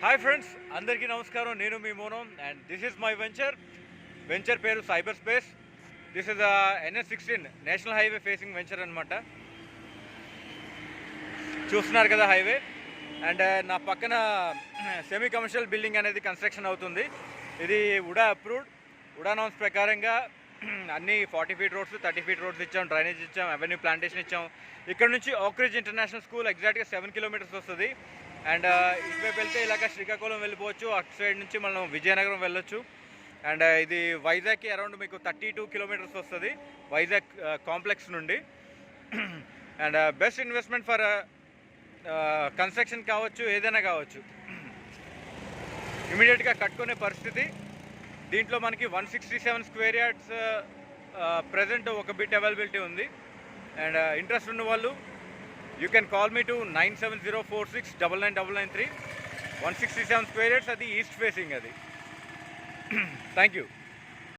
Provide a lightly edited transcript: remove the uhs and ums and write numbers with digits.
Hi friends, అందరికీ నమస్కారం. నేను మీ మోనం and this is my venture పేరు cyber space. This is NH16 national highway facing venture అనమాట. చూస్తున్నారు కదా హైవే. అండ్ నా పక్కన సెమీ కమర్షియల్ బిల్డింగ్ అనేది కన్స్ట్రక్షన్ అవుతుంది. ఇది ఉడా అప్రూవ్డ్. ఉడా నామ్స్ ప్రకారంగా అన్ని 40 ఫీట్ రోడ్స్, 30 ఫీట్ రోడ్స్ ఇచ్చాం, డ్రైనేజ్ ఇచ్చాం, అవెన్యూ ప్లాంటేషన్ ఇచ్చాం. ఇక్కడ నుంచి ఓక్రిడ్జ్ ఇంటర్నేషనల్ స్కూల్ ఎగ్జాక్ట్గా 7 కిలోమీటర్స్ వస్తుంది. అండ్ ఇటువైపు వెళ్తే ఇలాగ శ్రీకాకుళం వెళ్ళిపోవచ్చు, అటు సైడ్ నుంచి మనం విజయనగరం వెళ్ళొచ్చు. అండ్ ఇది వైజాగ్కి అరౌండ్ మీకు 32 కిలోమీటర్స్ వస్తుంది వైజాగ్ కాంప్లెక్స్ నుండి. And best investment for construction కావచ్చు, ఏదైనా కావచ్చు, ఇమీడియట్గా కట్టుకునే పరిస్థితి. దీంట్లో మనకి 167 స్క్వేర్ యార్డ్స్ ప్రజెంట్ ఒక బిట్ అవైలబిలిటీ ఉంది. అండ్ ఇంట్రెస్ట్ ఉన్న వాళ్ళు you can call me to 9704699993. 167 square yards, అది ఈస్ట్ ఫేసింగ్ అది. Thank you.